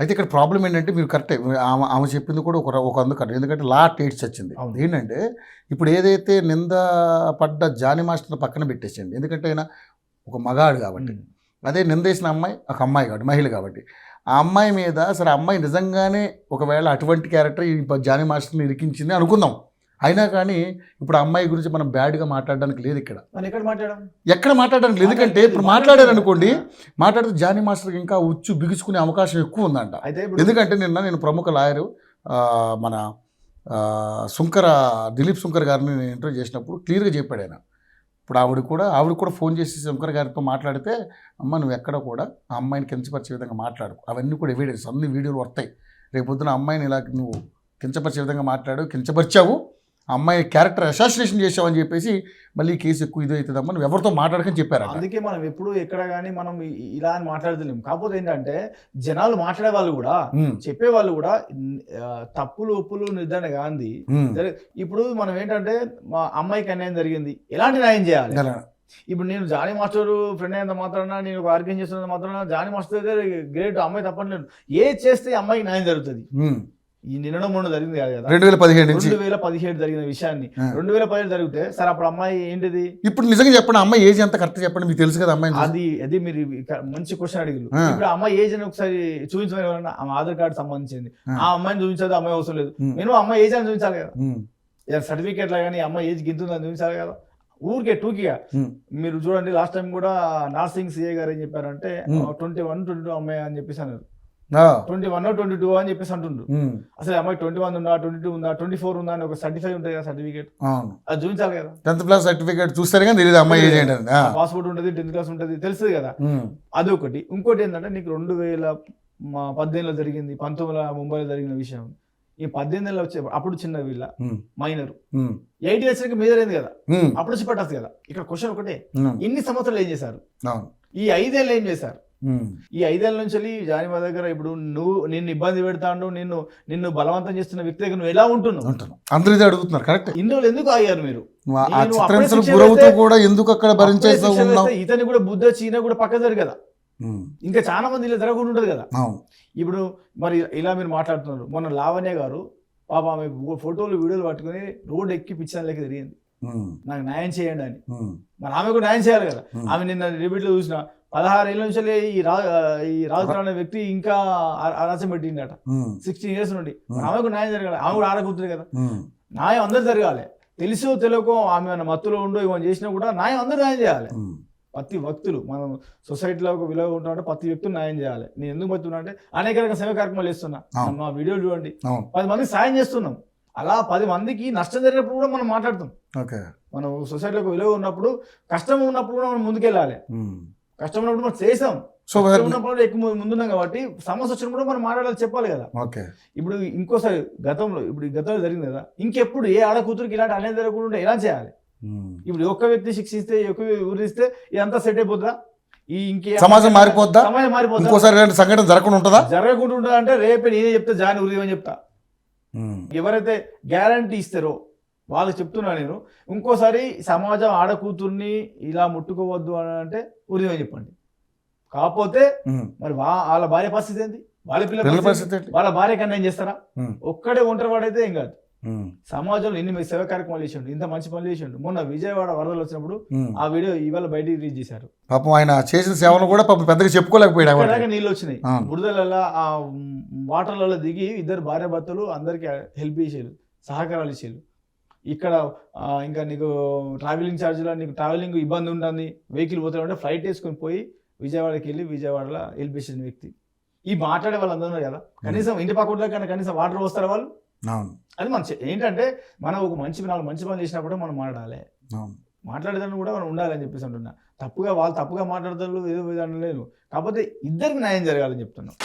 అయితే ఇక్కడ ప్రాబ్లం ఏంటంటే మీరు కరెక్టే, ఆమె చెప్పింది కూడా ఒక అందుకు కరెక్ట్. ఎందుకంటే లా టేట్స్ వచ్చింది ఏంటంటే ఇప్పుడు ఏదైతే నింద పడ్డ జానీ మాస్టర్ని పక్కన పెట్టేసింది, ఎందుకంటే ఆయన ఒక మగాడు కాబట్టి. అదే నిందేసిన అమ్మాయి ఒక అమ్మాయి కాబట్టి, మహిళ కాబట్టి ఆ అమ్మాయి మీద సరే అమ్మాయి నిజంగానే ఒకవేళ అటువంటి క్యారెక్టర్ ఈ జానీ మాస్టర్ని ఇరికించింది అనుకుందాం, అయినా కానీ ఇప్పుడు అమ్మాయి గురించి మనం బ్యాడ్గా మాట్లాడడానికి లేదు ఇక్కడ. ఎక్కడ మాట్లాడడానికి లేదు, ఎందుకంటే ఇప్పుడు మాట్లాడారు అనుకోండి, మాట్లాడితే జానీ మాస్టర్కి ఇంకా ఉచ్చు బిగుసుకునే అవకాశం ఎక్కువ ఉందంట. ఎందుకంటే నేను ప్రముఖ లాయరు మన దిలీప్ శుంకర్ గారిని నేను ఇంటర్వ్యూ చేసినప్పుడు క్లియర్గా చెప్పాడు ఆయన. ఇప్పుడు ఆవిడ కూడా ఫోన్ చేసి శంకర్ గారితో మాట్లాడితే, అమ్మ నువ్వు ఎక్కడ కూడా ఆ అమ్మాయిని కించపరిచే విధంగా మాట్లాడు, అవన్నీ కూడా ఎవిడెన్స్, అన్ని వీడియోలు వస్తాయి. రేపొద్దున అమ్మాయిని ఇలా నువ్వు కించపరిచే విధంగా మాట్లాడు, కించపరిచావు, ఆ అమ్మాయి క్యారెక్టర్ అసాసినేషన్ చేసావు అని చెప్పేసి మళ్ళీ కేసు ఎక్కువ ఇది అవుతుందమ్మా, నువ్వు ఎవరితో మాట్లాడకని చెప్పారు. అందుకే మనం ఎప్పుడు ఎక్కడ కానీ మనం ఇలా అని మాట్లాడలేము. కాకపోతే ఏంటంటే జనాలు మాట్లాడే వాళ్ళు కూడా చెప్పే వాళ్ళు కూడా తప్పులు ఒప్పులు నిర్ధారణ కాంది. ఇప్పుడు మనం ఏంటంటే మా అమ్మాయికి అన్యాయం జరిగింది, ఎలాంటి న్యాయం చేయాలి? ఇప్పుడు నేను జానీ మాస్టర్ ఫ్రెండ్ అయినంత మాత్రాన, నేను ఒక ఆర్గ్యం చేస్తున్నంత మాత్రాన జానీ మాస్టర్ దగ్గర గ్రేట్, అమ్మాయి తప్పట్లేదు. ఏది చేస్తే అమ్మాయికి న్యాయం జరుగుతుంది. ఈ నిన్న మొన్న జరిగింది కాదు కదా, 2017 జరిగిన విషయాన్ని 2017 జరిగితే సరే అప్పుడు అమ్మాయి ఏంటిది? ఇప్పుడు నిజంగా చెప్పండి, అమ్మాయి ఏజ్ ఎంత కరెక్ట్ చెప్పండి, మీకు తెలుసు కదా అమ్మాయి. అది మీరు మంచి క్వశ్చన్ అడిగారు. ఇప్పుడు అమ్మాయి ఏజ్ అని ఒకసారి చూపించమని, ఆమె ఆధార్ కార్డు సంబంధించింది, ఆ అమ్మాయిని చూపించదు, అమ్మాయి అవసరం లేదు. నేను అమ్మాయి ఏజ్ అని చూపించాలి కదా, సర్టిఫికేట్ లా కానీ అమ్మాయి ఏజ్ గింతుందని చూపించాలి కదా. ఊరికే టూకిగా మీరు చూడండి, లాస్ట్ టైం కూడా నార్సింగ్ సిఐ గారు ఏం చెప్పారంటే 21, 22 అమ్మాయి అని చెప్పేసి అన్నారు. 21 or 22 అని చెప్పేసి అంటుండ్రు. అసలు అమ్మాయి 21 ఉందా, 22 ఉందా, 24 ఉందా అని ఒక సర్టిఫై ఉంటుంది కదా, సర్టిఫికేట్ అది చూపించాలి కదా. 10th క్లాస్ సర్టిఫికేట్ చూస్తారు కానీ తెలియదు అమ్మాయి ఏజ్ ఏంటంటే, పాస్పోర్ట్ ఉంటుంది, 10th క్లాస్ ఉంటుంది, తెలుస్తుంది కదా. అదొకటి. ఇంకోటి ఏంటంటే నీకు 2018లో జరిగింది, 19 ముంబైలో జరిగిన విషయం. ఈ 18 వచ్చే అప్పుడు చిన్న వీళ్ళ మైనర్ 18 వచ్చాక మేజర్ అయింది కదా, అప్పుడు వచ్చి పట్టచ్చు కదా. ఇక్కడ క్వశ్చన్ ఒకటే, ఇన్ని సంవత్సరాలు ఏం చేశారు? ఈ 5 ఏళ్ళు ఏం చేశారు? ఈ 5 ఏళ్ళ నుంచి జానీ మా దగ్గర ఇప్పుడు నిన్ను ఇబ్బంది పెడతాడు, నిన్ను బలవంతం చేస్తున్న వ్యక్తి దగ్గర నువ్వు ఎలా ఉంటున్నావు? అందరూ అడుగుతున్నారు. కరెక్ట్. ఇన్ని రోజులు ఎందుకు ఆగారు మీరు? ఇతని కూడా బుద్ధ చీన కూడా పక్క జరు కదా, ఇంకా చాలా మంది ఇలా జరగకుండా ఉంటది కదా. ఇప్పుడు మరి ఇలా మీరు మాట్లాడుతున్నారు. మొన్న లావణ్య గారు పాప ఆమె ఫోటోలు వీడియోలు పట్టుకుని రోడ్డు ఎక్కి పిచ్చాలకి తిరిగింది, నాకు న్యాయం చేయండి అని. మరి ఆమె కూడా న్యాయం చేయాలి కదా. ఆమె నిన్న రిపీట్లో చూసిన 16 ఏళ్ళ నుంచి ఈ రాజు అనే వ్యక్తి ఇంకా అరాచం పెట్టిండట, 16 years నుండి. ఆమెకు న్యాయం జరగాలి, ఆమె కూడా ఆడకూతురు కదా. న్యాయం అందరు జరగాలి, తెలుసో తెలియకో ఆమె మత్తులో ఉండో ఇవన్నీ చేసినా కూడా న్యాయం అందరూ న్యాయం చేయాలి. ప్రతి వ్యక్తులు మనం సొసైటీలో ఒక విలువ ఉంటామంటే ప్రతి వ్యక్తులు న్యాయం చేయాలి. నేను ఎందుకు చెప్తున్నా అంటే అనేక రకాల సేవ కార్యక్రమాలు చేస్తున్నా, మా వీడియోలు చూడండి, 10 మందికి సాయం చేస్తున్నాం. అలా 10 మందికి నష్టం జరిగినప్పుడు కూడా మనం మాట్లాడుతాం. మనం సొసైటీలో విలువ ఉన్నప్పుడు, కష్టం ఉన్నప్పుడు కూడా మనం ముందుకెళ్ళాలి. కష్టం ఉన్నప్పుడు మనం చేసాం, ఉన్నప్పుడు ఎక్కువ ముందున్నాం కాబట్టి సమస్య వచ్చినప్పుడు మనం మాట్లాడాలి, చెప్పాలి కదా. ఇప్పుడు ఇంకోసారి గతంలో జరిగింది కదా, ఇంకెప్పుడు ఏ ఆడ కూతురికి ఇలాంటి అనేది జరగకుండా ఎలా చేయాలి? ఇప్పుడు ఒక్క వ్యక్తి శిక్షిస్తే, ఒక్క ఊరిస్తే ఇదంతా సెట్ అయిపోతుందా? సమాజం మారిపోద్దా? సంఘటన జరగకుండా ఉంటుందా అంటే రేపే నేనే చెప్తా, జాని ఉరిదేమని చెప్తా. ఎవరైతే గ్యారంటీ ఇస్తారో వాళ్ళు చెప్తున్నా నేను. ఇంకోసారి సమాజం ఆడకూతుర్ని ఇలా ముట్టుకోవద్దు అని అంటే ఉరిదేమని చెప్పండి. కాకపోతే మరి వాళ్ళ భార్య పరిస్థితి ఏంటి? వాళ్ళ పిల్లల పరిస్థితి, వాళ్ళ భార్య కన్నా ఏం చేస్తారా? ఒక్కడే ఒంటరి వాడైతే ఏం కాదు. సమాజంలో ఎన్ని సేవ కార్యక్రమాలు చేసిండు, ఇంత మంచి పనులు చేసిండు. మొన్న విజయవాడ వరదలు వచ్చినప్పుడు ఆ వీడియో ఇవాళ బయటికి రిలీజ్ చేశారు. పాపం ఆయన చేసిన సేవలు కూడా పాపం పెద్దగా చెప్పుకోలేకపోయాడు. నీళ్ళు వచ్చినాయి, బురదలలో ఆ వాటర్లలో దిగి ఇద్దరు భార్య భర్తలు అందరికి హెల్ప్ చేసారు, సహకారాలు ఇచ్చారు. ఇక్కడ ఇంకా నీకు ట్రావెలింగ్ ఛార్జీలో నీకు ట్రావెలింగ్ ఇబ్బంది ఉంటుంది, వెహికల్ పోతాడంటే ఫ్లైట్ వేసుకొని పోయి విజయవాడకి వెళ్ళి విజయవాడలో హెల్ప్ చేసిన వ్యక్తి. ఈ మాట్లాడే వాళ్ళు అందరూ కదా, కనీసం ఇంటి పక్కన కన్నా కనీసం వాటర్ వస్తారు వాళ్ళు. అది మన ఏంటంటే మనం ఒక మంచి పనులు చేసినప్పుడు మనం మాట్లాడేదాన్ని కూడా మనం ఉండాలని చెప్పేసి అంటున్నా. వాళ్ళు తప్పుగా మాట్లాడతారు, ఏదో విధానం లేదు. కాకపోతే ఇద్దరికి న్యాయం జరగాలని చెప్తున్నాం.